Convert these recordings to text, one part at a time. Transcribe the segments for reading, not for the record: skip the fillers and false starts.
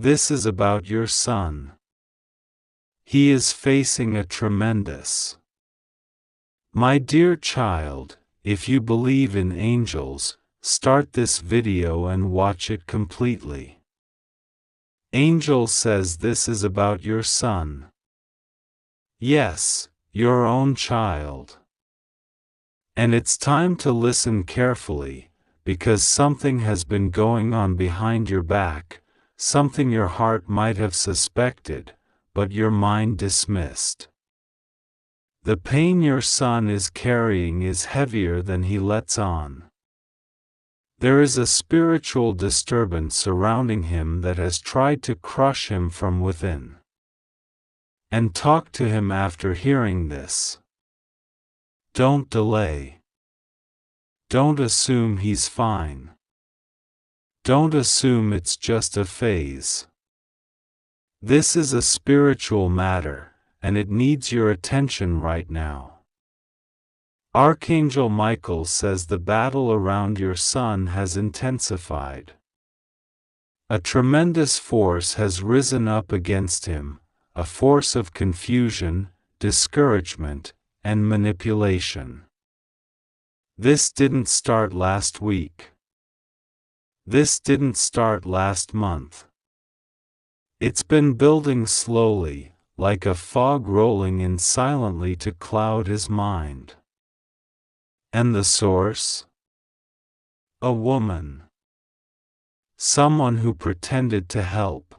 This is about your son. He is facing a tremendous. My dear child, if you believe in angels, start this video and watch it completely. Angel says this is about your son. Yes, your own child. And it's time to listen carefully, because something has been going on behind your back, something your heart might have suspected, but your mind dismissed. The pain your son is carrying is heavier than he lets on. There is a spiritual disturbance surrounding him that has tried to crush him from within. And talk to him after hearing this. Don't delay. Don't assume he's fine. Don't assume it's just a phase. This is a spiritual matter, and it needs your attention right now. Archangel Michael says the battle around your son has intensified. A tremendous force has risen up against him, a force of confusion, discouragement, and manipulation. This didn't start last week. This didn't start last month. It's been building slowly, like a fog rolling in silently to cloud his mind. And the source? A woman. Someone who pretended to help.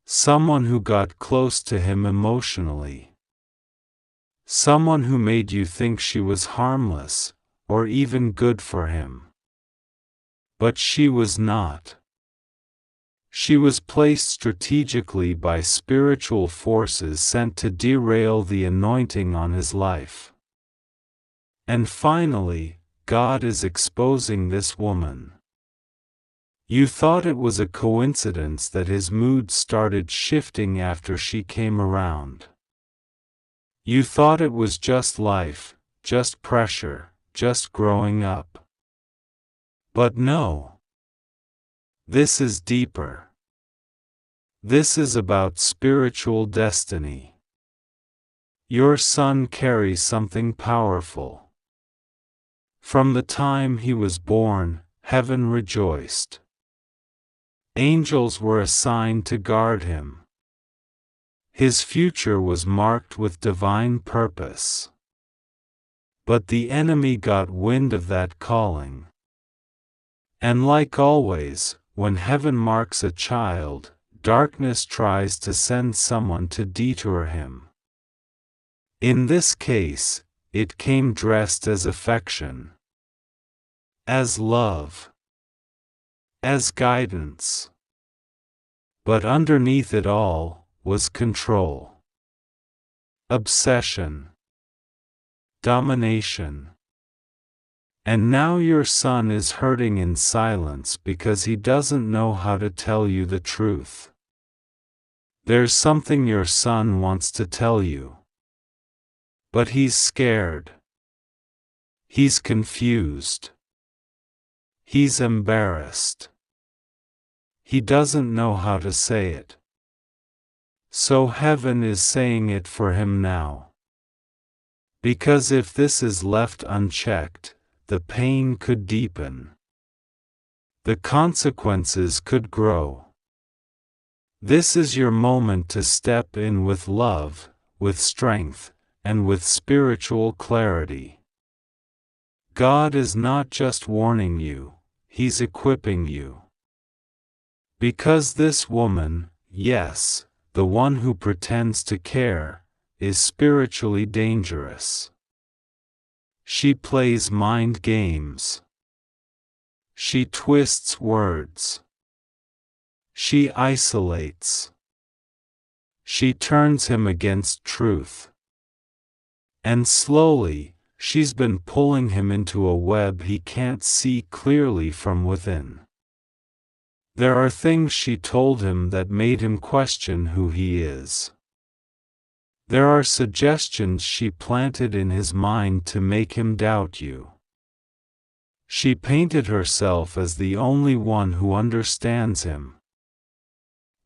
Someone who got close to him emotionally. Someone who made you think she was harmless, or even good for him. But she was not. She was placed strategically by spiritual forces sent to derail the anointing on his life. And finally, God is exposing this woman. You thought it was a coincidence that his mood started shifting after she came around. You thought it was just life, just pressure, just growing up. But no. This is deeper. This is about spiritual destiny. Your son carries something powerful. From the time he was born, heaven rejoiced. Angels were assigned to guard him. His future was marked with divine purpose. But the enemy got wind of that calling. And like always, when heaven marks a child, darkness tries to send someone to detour him. In this case, it came dressed as affection, as love, as guidance. But underneath it all was control, obsession, domination. And now your son is hurting in silence because he doesn't know how to tell you the truth. There's something your son wants to tell you. But he's scared. He's confused. He's embarrassed. He doesn't know how to say it. So heaven is saying it for him now. Because if this is left unchecked, the pain could deepen. The consequences could grow. This is your moment to step in with love, with strength, and with spiritual clarity. God is not just warning you, He's equipping you. Because this woman, yes, the one who pretends to care, is spiritually dangerous. She plays mind games. She twists words. She isolates. She turns him against truth. And slowly, she's been pulling him into a web he can't see clearly from within. There are things she told him that made him question who he is. There are suggestions she planted in his mind to make him doubt you. She painted herself as the only one who understands him.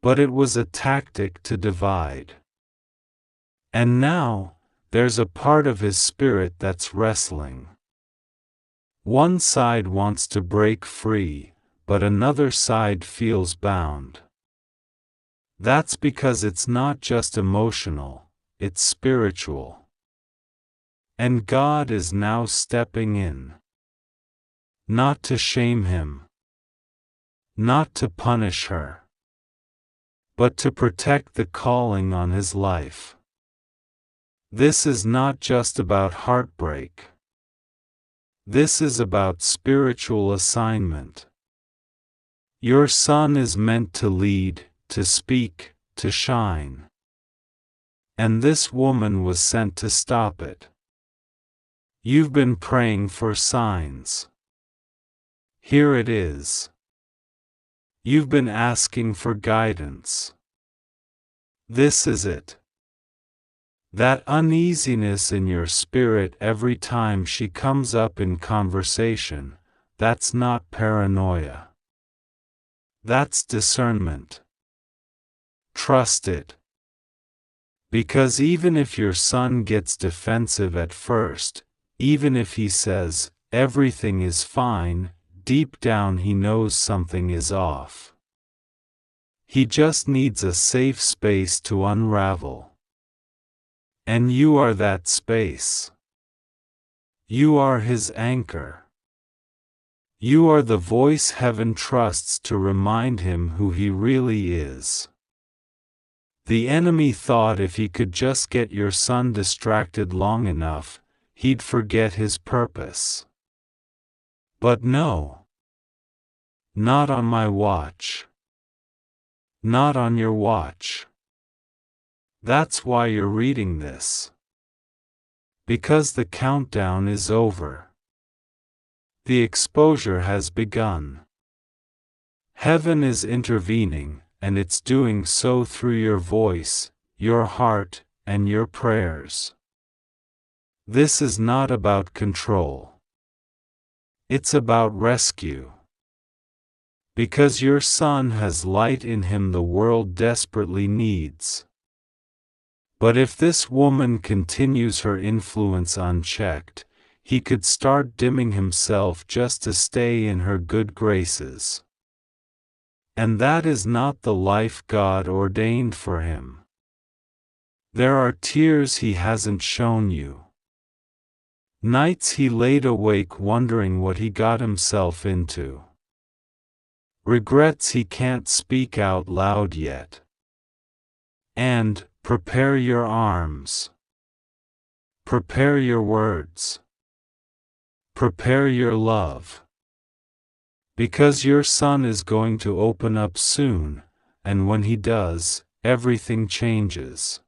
But it was a tactic to divide. And now, there's a part of his spirit that's wrestling. One side wants to break free, but another side feels bound. That's because it's not just emotional, it's spiritual. And God is now stepping in. Not to shame him. Not to punish her. But to protect the calling on his life. This is not just about heartbreak. This is about spiritual assignment. Your son is meant to lead, to speak, to shine. And this woman was sent to stop it. You've been praying for signs. Here it is. You've been asking for guidance. This is it. That uneasiness in your spirit every time she comes up in conversation, that's not paranoia. That's discernment. Trust it. Because even if your son gets defensive at first, even if he says, everything is fine, deep down he knows something is off. He just needs a safe space to unravel. And you are that space. You are his anchor. You are the voice heaven trusts to remind him who he really is. The enemy thought if he could just get your son distracted long enough, he'd forget his purpose. But no. Not on my watch. Not on your watch. That's why you're reading this. Because the countdown is over. The exposure has begun. Heaven is intervening, and it's doing so through your voice, your heart, and your prayers. This is not about control. It's about rescue. Because your son has light in him the world desperately needs. But if this woman continues her influence unchecked, he could start dimming himself just to stay in her good graces. And that is not the life God ordained for him. There are tears he hasn't shown you. Nights he laid awake wondering what he got himself into. Regrets he can't speak out loud yet. And, prepare your arms. Prepare your words. Prepare your love. Because your son is going to open up soon, and when he does, everything changes.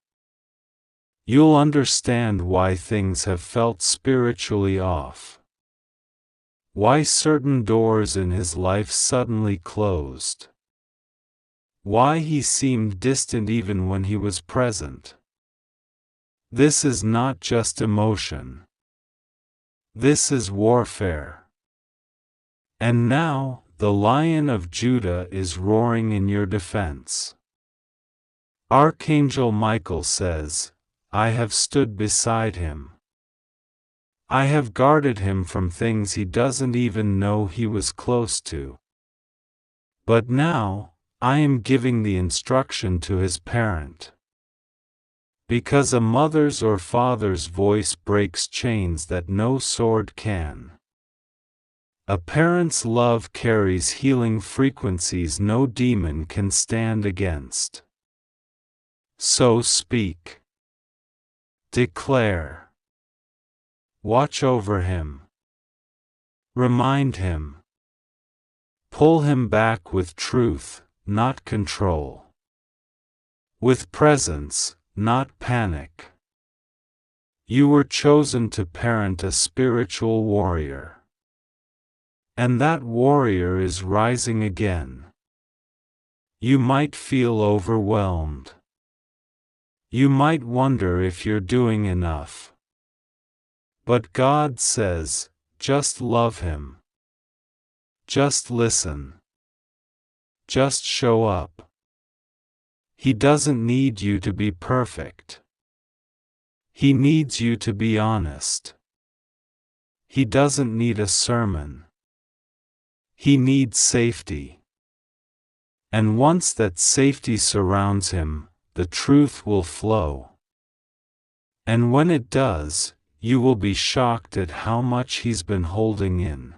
You'll understand why things have felt spiritually off. Why certain doors in his life suddenly closed. Why he seemed distant even when he was present. This is not just emotion. This is warfare. And now, the Lion of Judah is roaring in your defense. Archangel Michael says, I have stood beside him. I have guarded him from things he doesn't even know he was close to. But now, I am giving the instruction to his parent. Because a mother's or father's voice breaks chains that no sword can. A parent's love carries healing frequencies no demon can stand against. So speak. Declare. Watch over him. Remind him. Pull him back with truth, not control. With presence, not panic. You were chosen to parent a spiritual warrior. And that warrior is rising again. You might feel overwhelmed. You might wonder if you're doing enough. But God says, just love him. Just listen. Just show up. He doesn't need you to be perfect. He needs you to be honest. He doesn't need a sermon. He needs safety. And once that safety surrounds him, the truth will flow. And when it does, you will be shocked at how much he's been holding in.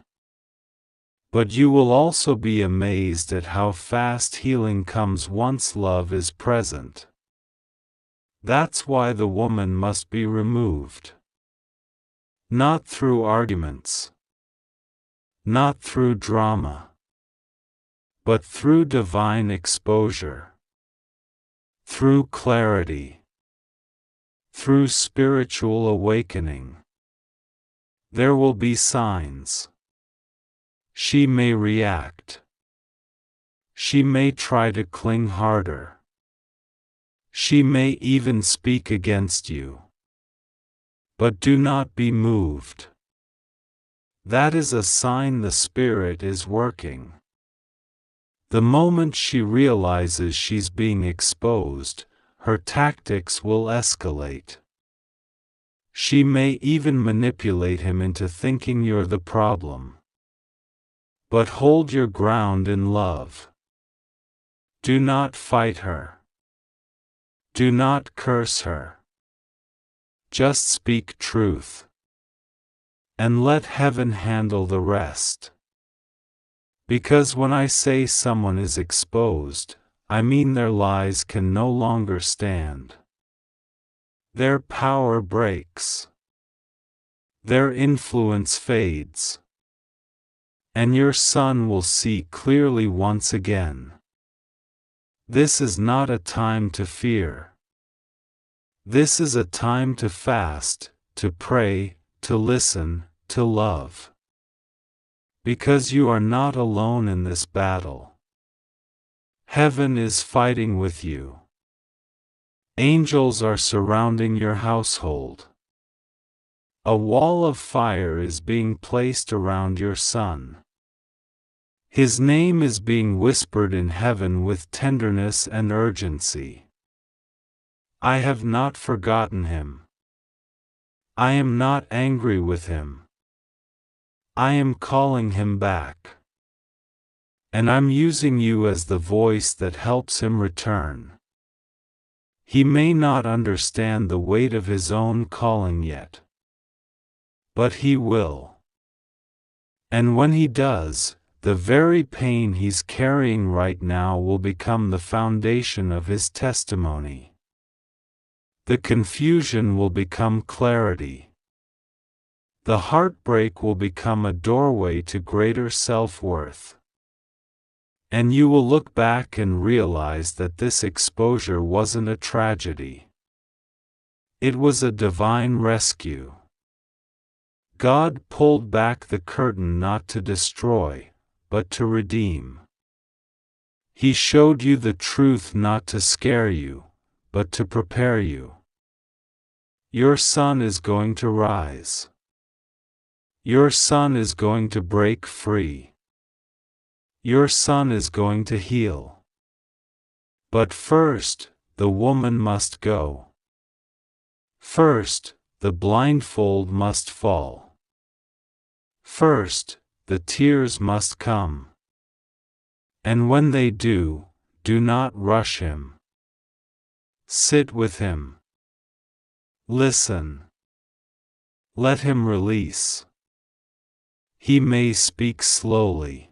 But you will also be amazed at how fast healing comes once love is present. That's why the woman must be removed. Not through arguments. Not through drama. But through divine exposure. Through clarity. Through spiritual awakening. There will be signs. She may react. She may try to cling harder. She may even speak against you. But do not be moved. That is a sign the Spirit is working. The moment she realizes she's being exposed, her tactics will escalate. She may even manipulate him into thinking you're the problem. But hold your ground in love. Do not fight her. Do not curse her. Just speak truth. And let heaven handle the rest. Because when I say someone is exposed, I mean their lies can no longer stand. Their power breaks. Their influence fades. And your son will see clearly once again. This is not a time to fear. This is a time to fast, to pray, to listen, to love. Because you are not alone in this battle. Heaven is fighting with you. Angels are surrounding your household. A wall of fire is being placed around your son. His name is being whispered in heaven with tenderness and urgency. I have not forgotten him. I am not angry with him. I am calling him back. And I'm using you as the voice that helps him return. He may not understand the weight of his own calling yet. But he will. And when he does, the very pain he's carrying right now will become the foundation of his testimony. The confusion will become clarity. The heartbreak will become a doorway to greater self-worth. And you will look back and realize that this exposure wasn't a tragedy. It was a divine rescue. God pulled back the curtain not to destroy, but to redeem. He showed you the truth not to scare you, but to prepare you. Your son is going to rise. Your son is going to break free. Your son is going to heal. But first, the woman must go. First, the blindfold must fall. First, the tears must come. And when they do, do not rush him. Sit with him. Listen. Let him release. He may speak slowly.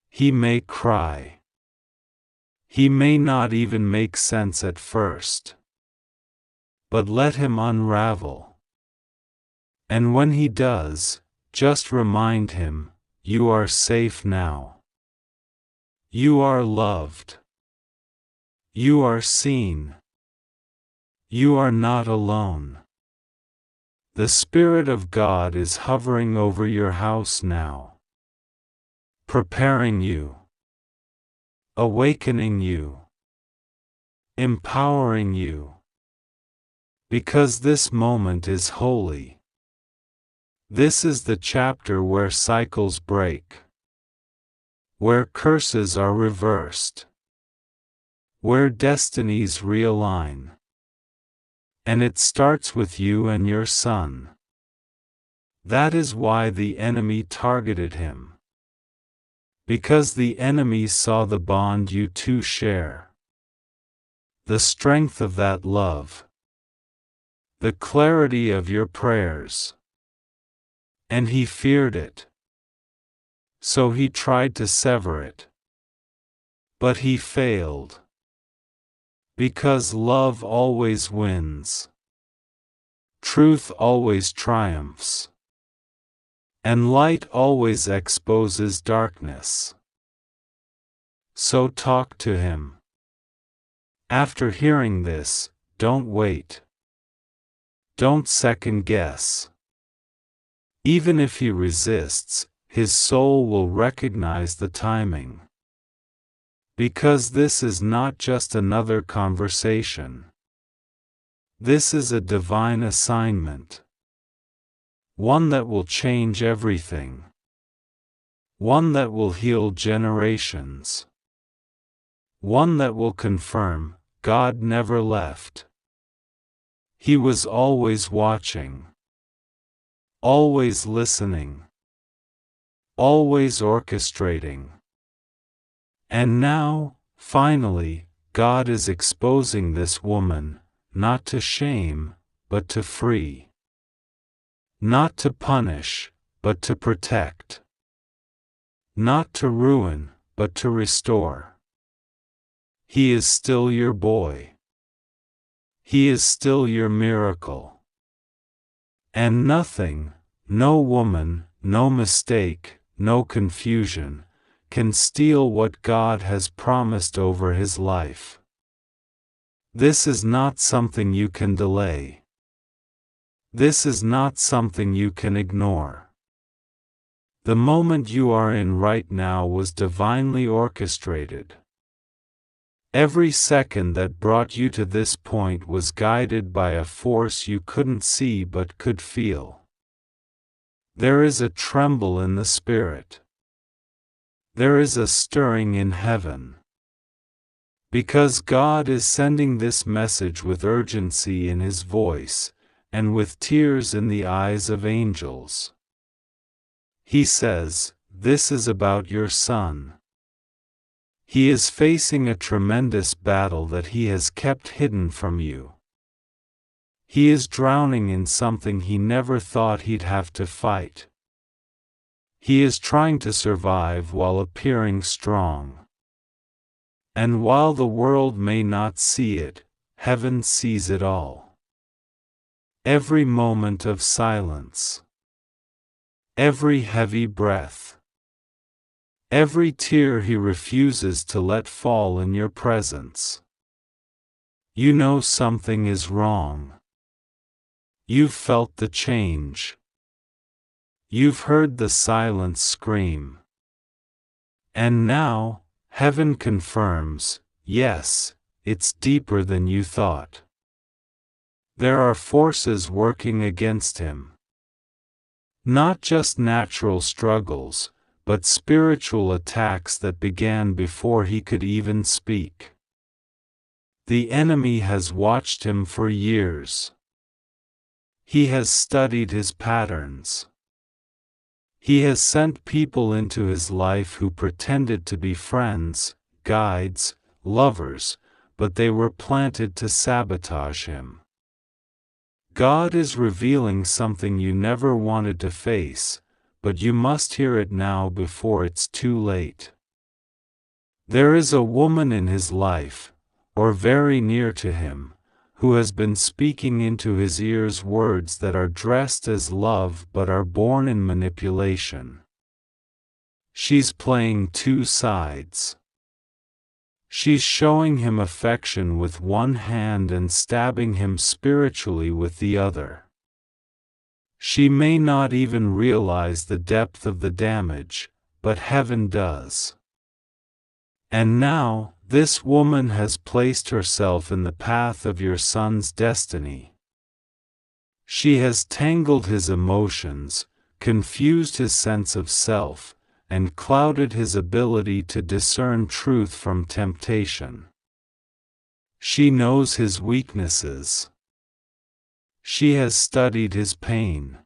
He may cry. He may not even make sense at first. But let him unravel. And when he does, just remind him, you are safe now. You are loved. You are seen. You are not alone. The Spirit of God is hovering over your house now. Preparing you. Awakening you. Empowering you. Because this moment is holy. This is the chapter where cycles break. Where curses are reversed. where destinies realign. And it starts with you and your son. That is why the enemy targeted him. Because the enemy saw the bond you two share. The strength of that love. The clarity of your prayers. And he feared it. So he tried to sever it. But he failed. Because love always wins. Truth always triumphs. And light always exposes darkness. So talk to him. After hearing this, don't wait. Don't second guess. Even if he resists, his soul will recognize the timing. Because this is not just another conversation. This is a divine assignment. One that will change everything. One that will heal generations. One that will confirm God never left. He was always watching. Always listening. Always orchestrating. And now, finally, God is exposing this woman, not to shame, but to free. Not to punish, but to protect. Not to ruin, but to restore. He is still your boy. He is still your miracle. And nothing, no woman, no mistake, no confusion, can steal what God has promised over his life. This is not something you can delay. This is not something you can ignore. The moment you are in right now was divinely orchestrated. Every second that brought you to this point was guided by a force you couldn't see but could feel. There is a tremble in the spirit. There is a stirring in heaven. Because God is sending this message with urgency in his voice, and with tears in the eyes of angels. He says, "This is about your son." He is facing a tremendous battle that he has kept hidden from you. He is drowning in something he never thought he'd have to fight. He is trying to survive while appearing strong. And while the world may not see it, heaven sees it all. Every moment of silence. Every heavy breath. Every tear he refuses to let fall in your presence. You know something is wrong. You've felt the change. You've heard the silence scream. And now, heaven confirms, yes, it's deeper than you thought. There are forces working against him. Not just natural struggles, but spiritual attacks that began before he could even speak. The enemy has watched him for years. He has studied his patterns. He has sent people into his life who pretended to be friends, guides, lovers, but they were planted to sabotage him. God is revealing something you never wanted to face, but you must hear it now before it's too late. There is a woman in his life, or very near to him, who has been speaking into his ears words that are dressed as love but are born in manipulation. She's playing two sides. She's showing him affection with one hand and stabbing him spiritually with the other. She may not even realize the depth of the damage, but heaven does. And now, this woman has placed herself in the path of your son's destiny. She has tangled his emotions, confused his sense of self, and clouded his ability to discern truth from temptation. She knows his weaknesses. She has studied his pain.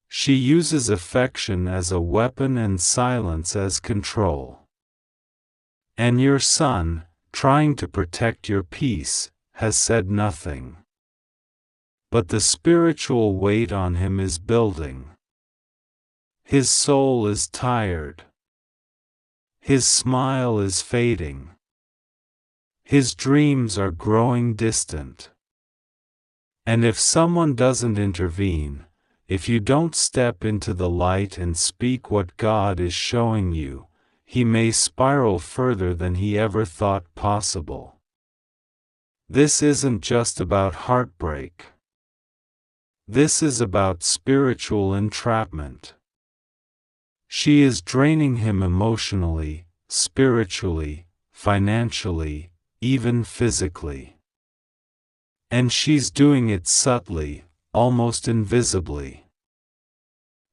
She uses affection as a weapon and silence as control. And your son, trying to protect your peace, has said nothing. But the spiritual weight on him is building. His soul is tired. His smile is fading. His dreams are growing distant. And if someone doesn't intervene, if you don't step into the light and speak what God is showing you, he may spiral further than he ever thought possible. This isn't just about heartbreak. This is about spiritual entrapment. She is draining him emotionally, spiritually, financially, even physically. And she's doing it subtly, almost invisibly.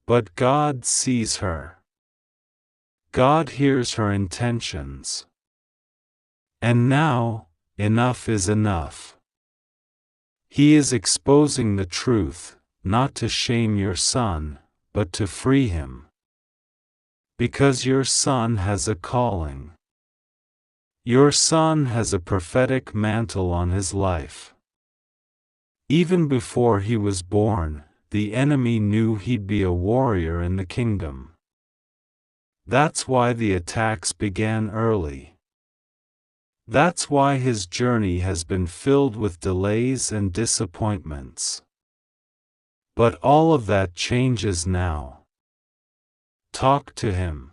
But God sees her. God hears her intentions. And now, enough is enough. He is exposing the truth, not to shame your son, but to free him. Because your son has a calling. Your son has a prophetic mantle on his life. Even before he was born, the enemy knew he'd be a warrior in the kingdom. That's why the attacks began early. That's why his journey has been filled with delays and disappointments. But all of that changes now. Talk to him.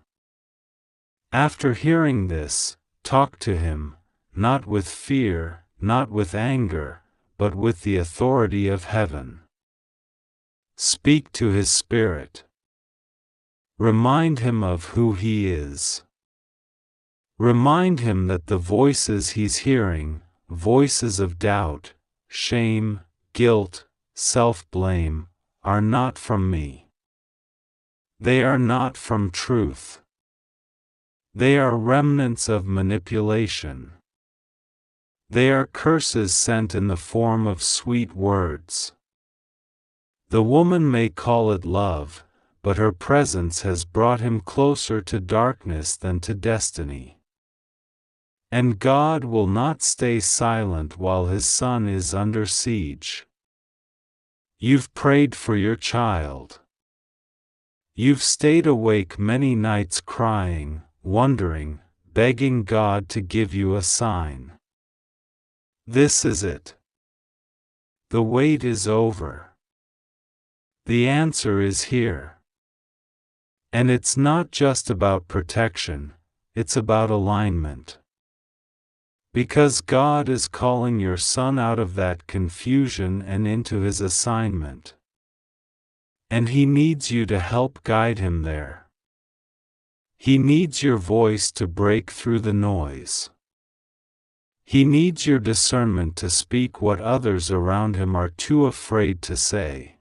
After hearing this, talk to him, not with fear, not with anger, but with the authority of heaven. Speak to his spirit. Remind him of who he is. Remind him that the voices he's hearing, voices of doubt, shame, guilt, self-blame, are not from me. They are not from truth. They are remnants of manipulation. They are curses sent in the form of sweet words. The woman may call it love, but her presence has brought him closer to darkness than to destiny. And God will not stay silent while his son is under siege. You've prayed for your child. You've stayed awake many nights crying, wondering, begging God to give you a sign. This is it. The wait is over. The answer is here. And it's not just about protection, it's about alignment. Because God is calling your son out of that confusion and into his assignment. And he needs you to help guide him there. He needs your voice to break through the noise. He needs your discernment to speak what others around him are too afraid to say.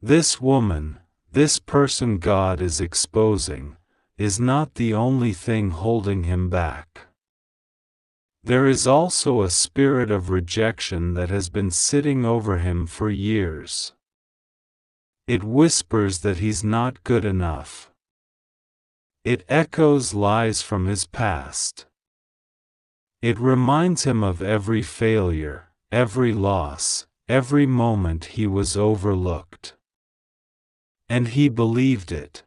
This woman, this person God is exposing, is not the only thing holding him back. There is also a spirit of rejection that has been sitting over him for years. It whispers that he's not good enough. It echoes lies from his past. It reminds him of every failure, every loss, every moment he was overlooked. And he believed it.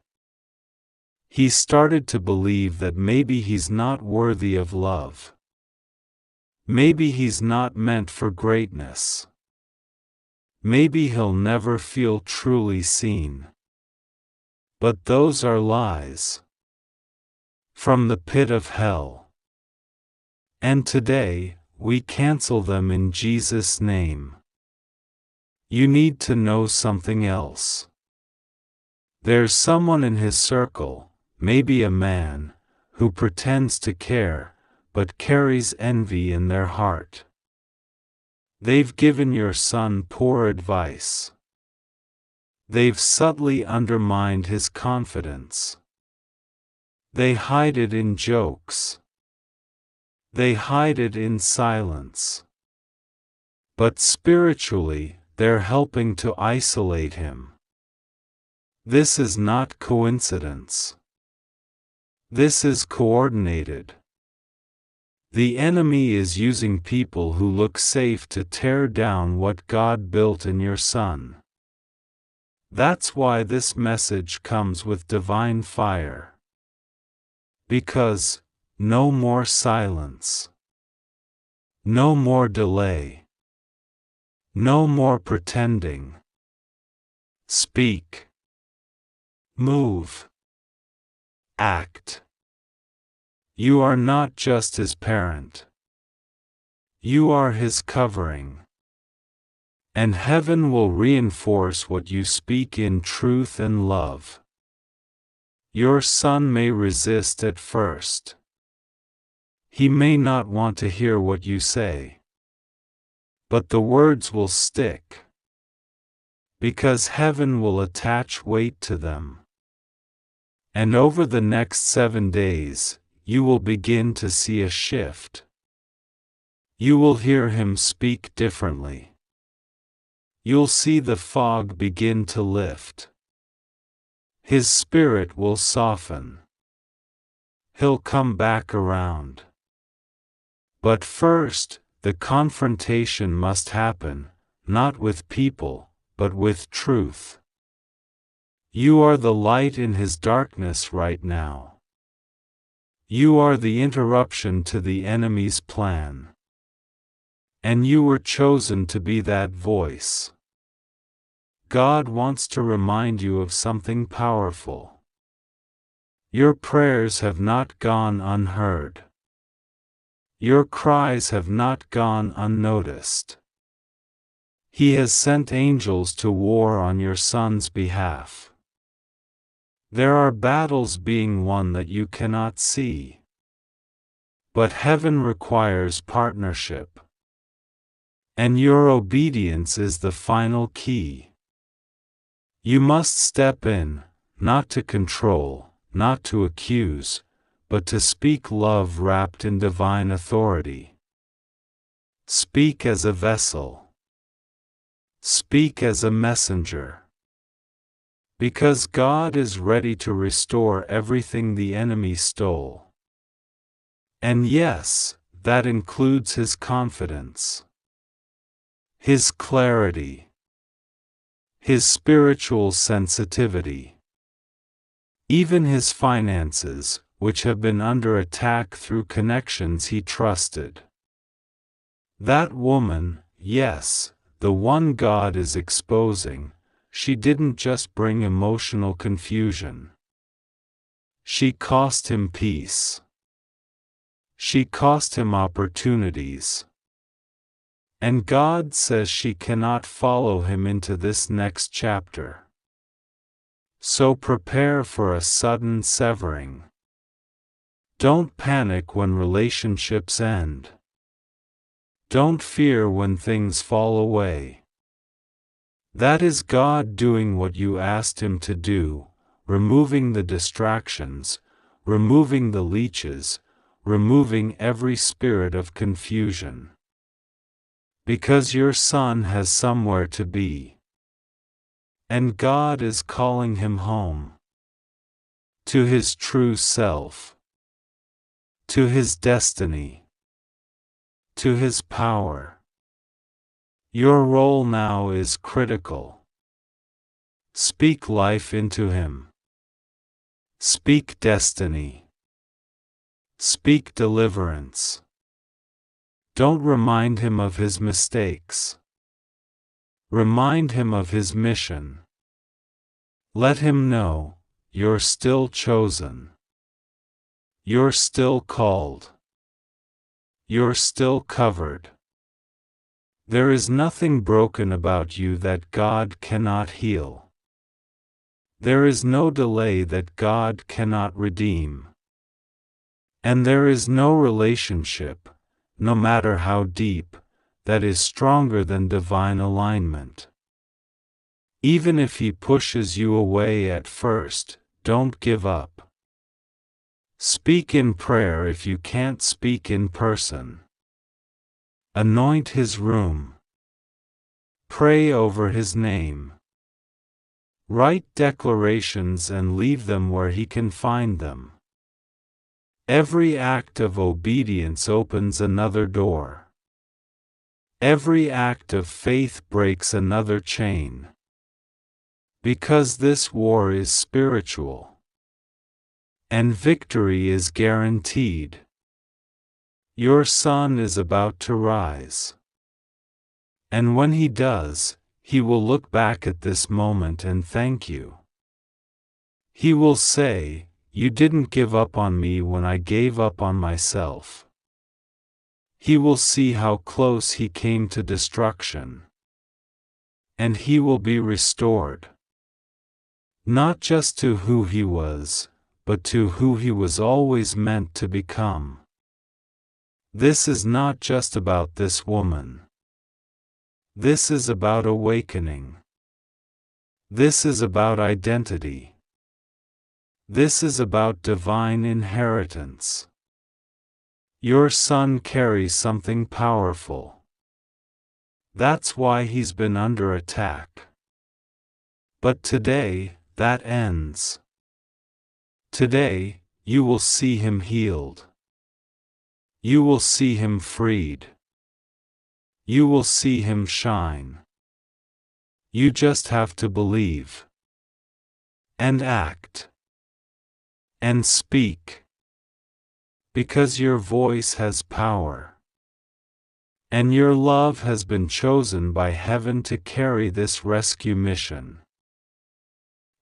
He started to believe that maybe he's not worthy of love. Maybe he's not meant for greatness. Maybe he'll never feel truly seen. But those are lies. From the pit of hell. And today, we cancel them in Jesus' name. You need to know something else. There's someone in his circle, maybe a man, who pretends to care, but carries envy in their heart. They've given your son poor advice. They've subtly undermined his confidence. They hide it in jokes. they hide it in silence. But spiritually, they're helping to isolate him. This is not coincidence. This is coordinated. The enemy is using people who look safe to tear down what God built in your Son. That's why this message comes with divine fire. Because, no more silence. No more delay. No more pretending. Speak. Move. Act. You are not just his parent. You are his covering. And heaven will reinforce what you speak in truth and love. Your son may resist at first. He may not want to hear what you say. But the words will stick. Because heaven will attach weight to them. And over the next 7 days, you will begin to see a shift. You will hear him speak differently. You'll see the fog begin to lift. His spirit will soften. He'll come back around. But first, the confrontation must happen, not with people, but with truth. You are the light in his darkness right now. You are the interruption to the enemy's plan. And you were chosen to be that voice. God wants to remind you of something powerful. Your prayers have not gone unheard. Your cries have not gone unnoticed. He has sent angels to war on your son's behalf. There are battles being won that you cannot see. But heaven requires partnership. And your obedience is the final key. You must step in, not to control, not to accuse, but to speak love wrapped in divine authority. Speak as a vessel. Speak as a messenger. Because God is ready to restore everything the enemy stole. And yes, that includes his confidence, his clarity, his spiritual sensitivity, even his finances, which have been under attack through connections he trusted. That woman, yes, the one God is exposing, she didn't just bring emotional confusion. She cost him peace. She cost him opportunities. And God says she cannot follow him into this next chapter. So prepare for a sudden severing. Don't panic when relationships end. Don't fear when things fall away. That is God doing what you asked him to do, removing the distractions, removing the leeches, removing every spirit of confusion. Because your son has somewhere to be. And God is calling him home. To his true self. To his destiny. To his power. Your role now is critical. Speak life into him. Speak destiny. Speak deliverance. Don't remind him of his mistakes. Remind him of his mission. Let him know, you're still chosen. You're still called. You're still covered. There is nothing broken about you that God cannot heal. There is no delay that God cannot redeem. And there is no relationship, no matter how deep, that is stronger than divine alignment. Even if he pushes you away at first, don't give up. Speak in prayer if you can't speak in person. Anoint his room. Pray over his name. Write declarations and leave them where he can find them. Every act of obedience opens another door. Every act of faith breaks another chain. Because this war is spiritual. And victory is guaranteed. Your son is about to rise. And when he does, he will look back at this moment and thank you. He will say, "You didn't give up on me when I gave up on myself." He will see how close he came to destruction. And he will be restored. Not just to who he was, but to who he was always meant to become. This is not just about this woman. This is about awakening. This is about identity. This is about divine inheritance. Your son carries something powerful. That's why he's been under attack. But today, that ends. Today, you will see him healed. You will see him freed. You will see him shine. You just have to believe. And act. And speak. Because your voice has power. And your love has been chosen by heaven to carry this rescue mission.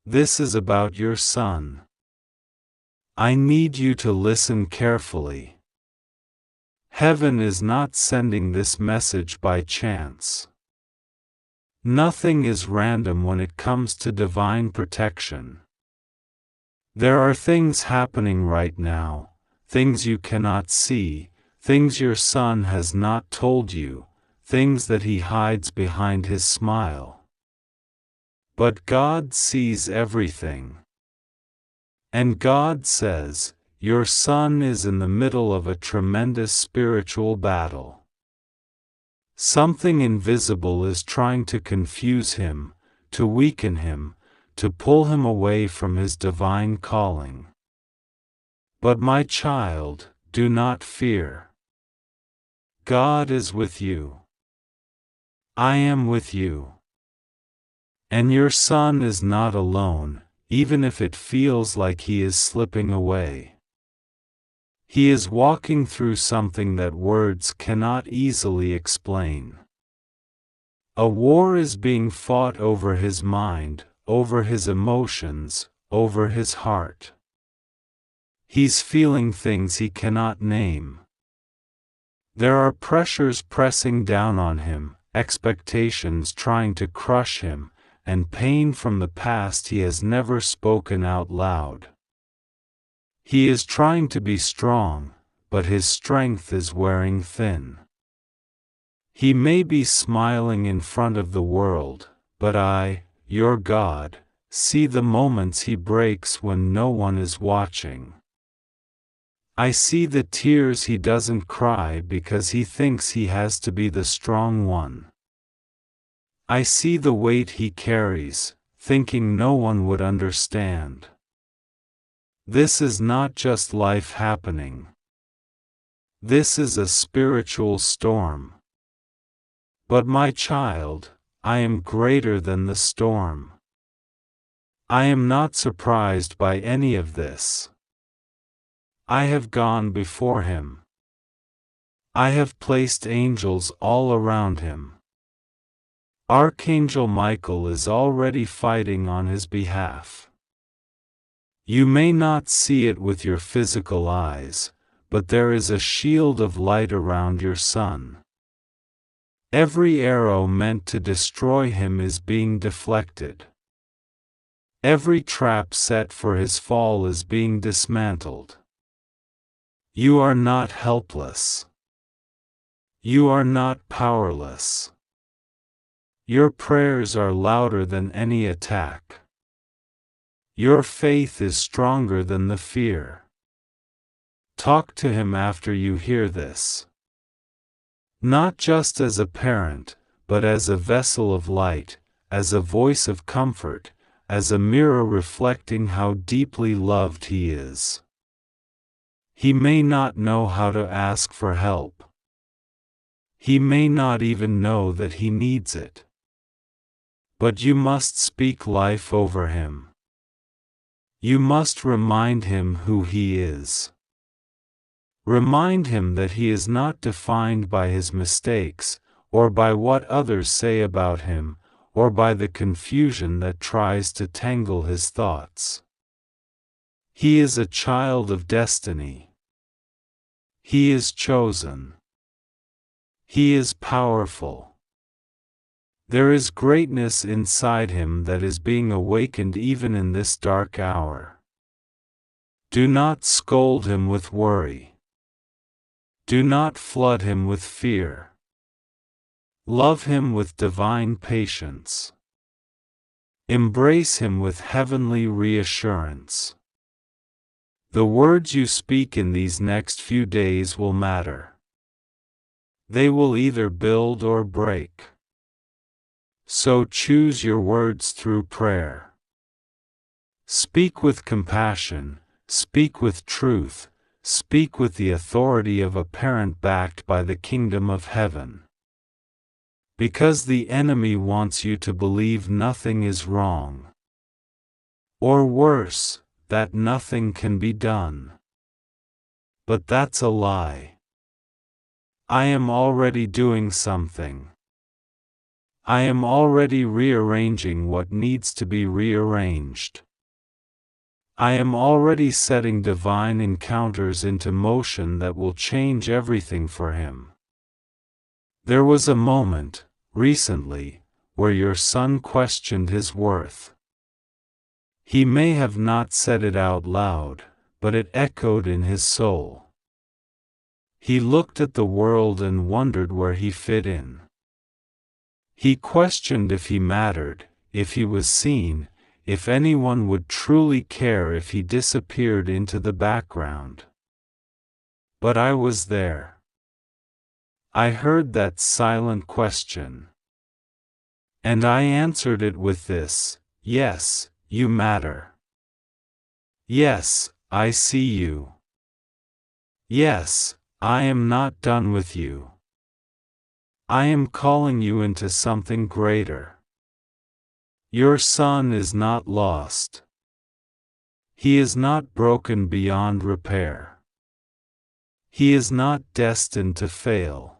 This is about your son. I need you to listen carefully. Heaven is not sending this message by chance. Nothing is random when it comes to divine protection. There are things happening right now, things you cannot see, things your son has not told you, things that he hides behind his smile. But God sees everything. And God says, your son is in the middle of a tremendous spiritual battle. Something invisible is trying to confuse him, to weaken him, to pull him away from his divine calling. But my child, do not fear. God is with you. I am with you. And your son is not alone, even if it feels like he is slipping away. He is walking through something that words cannot easily explain. A war is being fought over his mind, over his emotions, over his heart. He's feeling things he cannot name. There are pressures pressing down on him, expectations trying to crush him, and pain from the past he has never spoken out loud. He is trying to be strong, but his strength is wearing thin. He may be smiling in front of the world, but I, your God, see the moments he breaks when no one is watching. I see the tears he doesn't cry because he thinks he has to be the strong one. I see the weight he carries, thinking no one would understand. This is not just life happening. This is a spiritual storm. But my child, I am greater than the storm. I am not surprised by any of this. I have gone before him. I have placed angels all around him. Archangel Michael is already fighting on his behalf. You may not see it with your physical eyes, but there is a shield of light around your son. Every arrow meant to destroy him is being deflected. Every trap set for his fall is being dismantled. You are not helpless. You are not powerless. Your prayers are louder than any attack. Your faith is stronger than the fear. Talk to him after you hear this. Not just as a parent, but as a vessel of light, as a voice of comfort, as a mirror reflecting how deeply loved he is. He may not know how to ask for help. He may not even know that he needs it. But you must speak life over him. You must remind him who he is. Remind him that he is not defined by his mistakes, or by what others say about him, or by the confusion that tries to tangle his thoughts. He is a child of destiny. He is chosen. He is powerful. There is greatness inside him that is being awakened even in this dark hour. Do not scold him with worry. Do not flood him with fear. Love him with divine patience. Embrace him with heavenly reassurance. The words you speak in these next few days will matter. They will either build or break. So choose your words through prayer. Speak with compassion, speak with truth, speak with the authority of a parent backed by the kingdom of heaven. Because the enemy wants you to believe nothing is wrong. Or worse, that nothing can be done. But that's a lie. I am already doing something. I am already rearranging what needs to be rearranged. I am already setting divine encounters into motion that will change everything for him. There was a moment, recently, where your son questioned his worth. He may have not said it out loud, but it echoed in his soul. He looked at the world and wondered where he fit in. He questioned if he mattered, if he was seen, if anyone would truly care if he disappeared into the background. But I was there. I heard that silent question. And I answered it with this: yes, you matter. Yes, I see you. Yes, I am not done with you. I am calling you into something greater. Your son is not lost. He is not broken beyond repair. He is not destined to fail.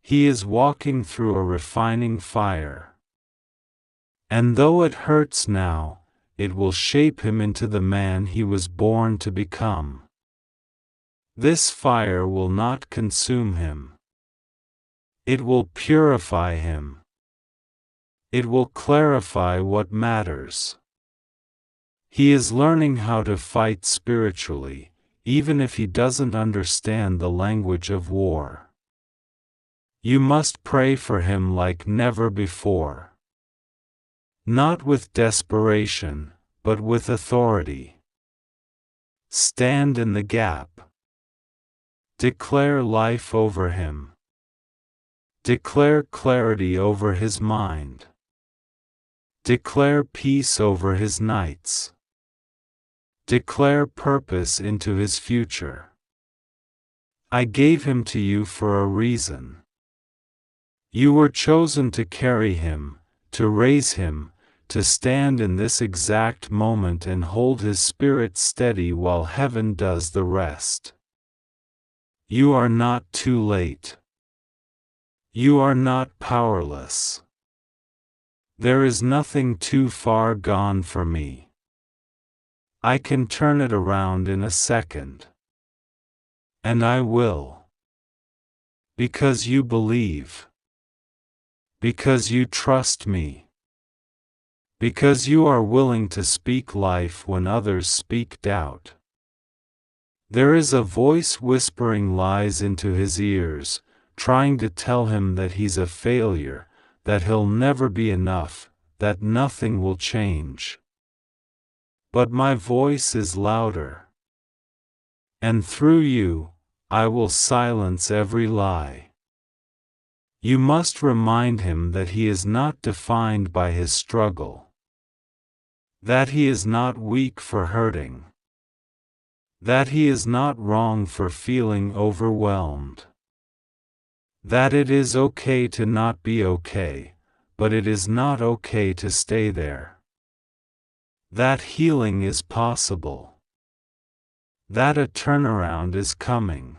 He is walking through a refining fire. And though it hurts now, it will shape him into the man he was born to become. This fire will not consume him. It will purify him. It will clarify what matters. He is learning how to fight spiritually, even if he doesn't understand the language of war. You must pray for him like never before. Not with desperation, but with authority. Stand in the gap. Declare life over him. Declare clarity over his mind. Declare peace over his nights. Declare purpose into his future. I gave him to you for a reason. You were chosen to carry him, to raise him, to stand in this exact moment and hold his spirit steady while heaven does the rest. You are not too late. You are not powerless. There is nothing too far gone for me. I can turn it around in a second. And I will. Because you believe. Because you trust me. Because you are willing to speak life when others speak doubt. There is a voice whispering lies into his ears, trying to tell him that he's a failure, that he'll never be enough, that nothing will change. But my voice is louder. And through you, I will silence every lie. You must remind him that he is not defined by his struggle. That he is not weak for hurting. That he is not wrong for feeling overwhelmed. That it is okay to not be okay, but it is not okay to stay there. That healing is possible. That a turnaround is coming.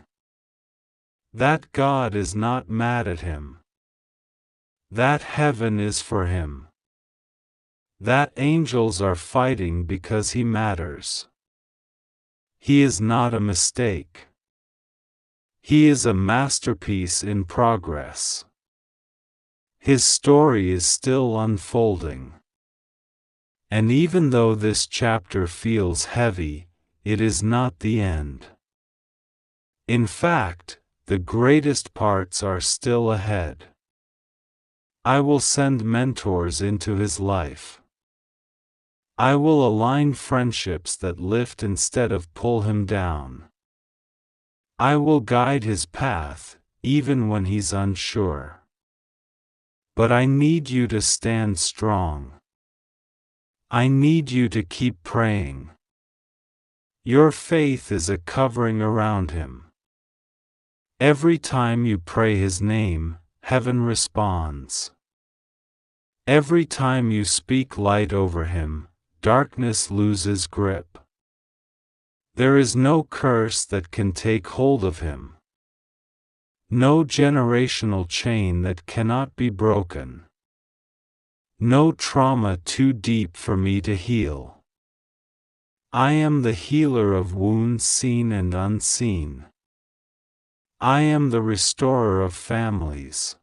That God is not mad at him. That heaven is for him. That angels are fighting because he matters. He is not a mistake. He is a masterpiece in progress. His story is still unfolding. And even though this chapter feels heavy, it is not the end. In fact, the greatest parts are still ahead. I will send mentors into his life. I will align friendships that lift instead of pull him down. I will guide his path, even when he's unsure. But I need you to stand strong. I need you to keep praying. Your faith is a covering around him. Every time you pray his name, heaven responds. Every time you speak light over him, darkness loses grip. There is no curse that can take hold of him. No generational chain that cannot be broken. No trauma too deep for me to heal. I am the healer of wounds seen and unseen. I am the restorer of families.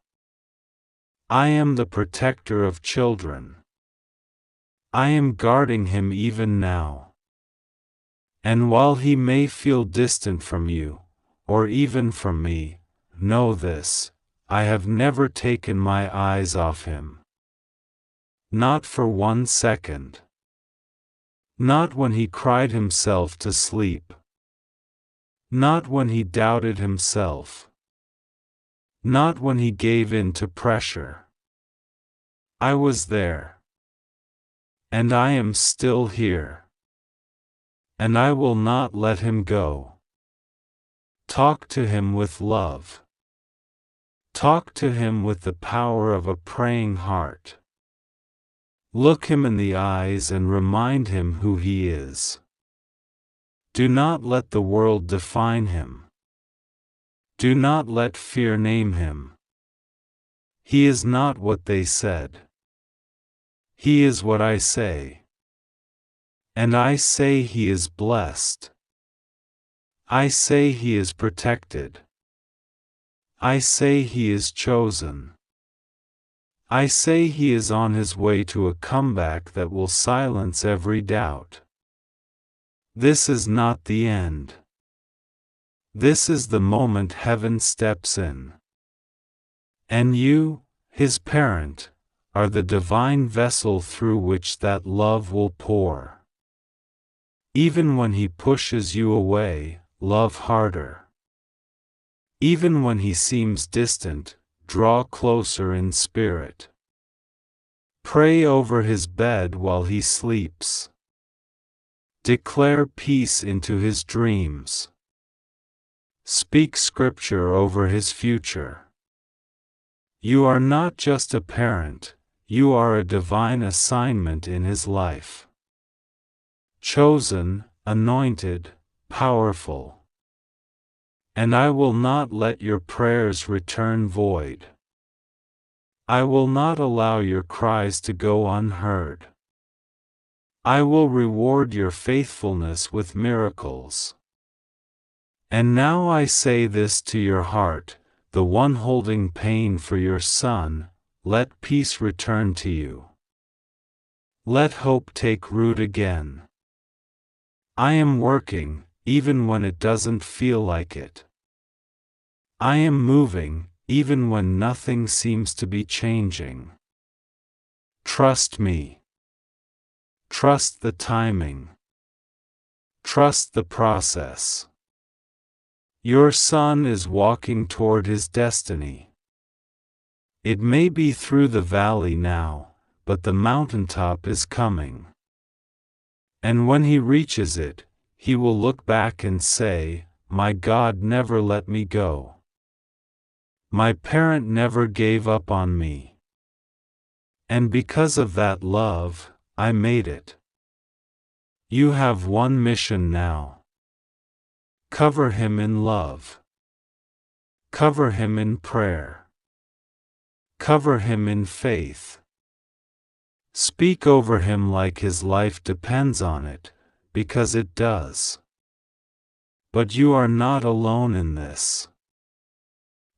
I am the protector of children. I am guarding him even now. And while he may feel distant from you, or even from me, know this: I have never taken my eyes off him. Not for 1 second. Not when he cried himself to sleep. Not when he doubted himself. Not when he gave in to pressure. I was there. And I am still here. And I will not let him go. Talk to him with love. Talk to him with the power of a praying heart. Look him in the eyes and remind him who he is. Do not let the world define him. Do not let fear name him. He is not what they said. He is what I say. And I say he is blessed. I say he is protected. I say he is chosen. I say he is on his way to a comeback that will silence every doubt. This is not the end. This is the moment heaven steps in. And you, his parent, are the divine vessel through which that love will pour. Even when he pushes you away, love harder. Even when he seems distant, draw closer in spirit. Pray over his bed while he sleeps. Declare peace into his dreams. Speak scripture over his future. You are not just a parent, you are a divine assignment in his life. Chosen, anointed, powerful. And I will not let your prayers return void. I will not allow your cries to go unheard. I will reward your faithfulness with miracles. And now I say this to your heart, the one holding pain for your son: let peace return to you. Let hope take root again. I am working, even when it doesn't feel like it. I am moving, even when nothing seems to be changing. Trust me. Trust the timing. Trust the process. Your son is walking toward his destiny. It may be through the valley now, but the mountaintop is coming. And when he reaches it, he will look back and say, "My God never let me go. My parent never gave up on me. And because of that love, I made it." You have one mission now. Cover him in love. Cover him in prayer. Cover him in faith. Speak over him like his life depends on it, because it does. But you are not alone in this.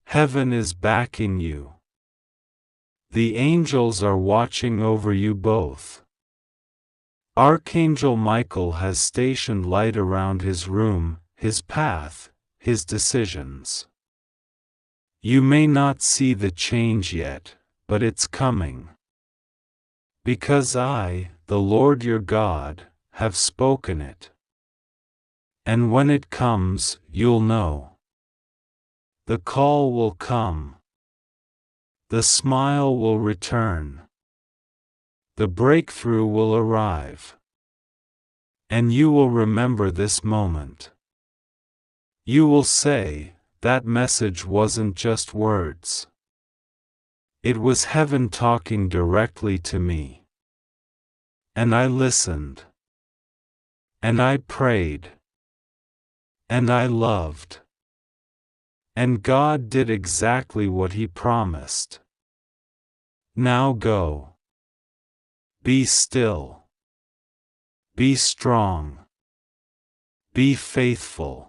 Heaven is backing you. The angels are watching over you both. Archangel Michael has stationed light around his room, his path, his decisions. You may not see the change yet, but it's coming. Because I, the Lord your God, have spoken it. And when it comes, you'll know. The call will come. The smile will return. The breakthrough will arrive. And you will remember this moment. You will say, "That message wasn't just words. It was heaven talking directly to me. And I listened. And I prayed. And I loved. And God did exactly what He promised. Now go. Be still. Be strong. Be faithful."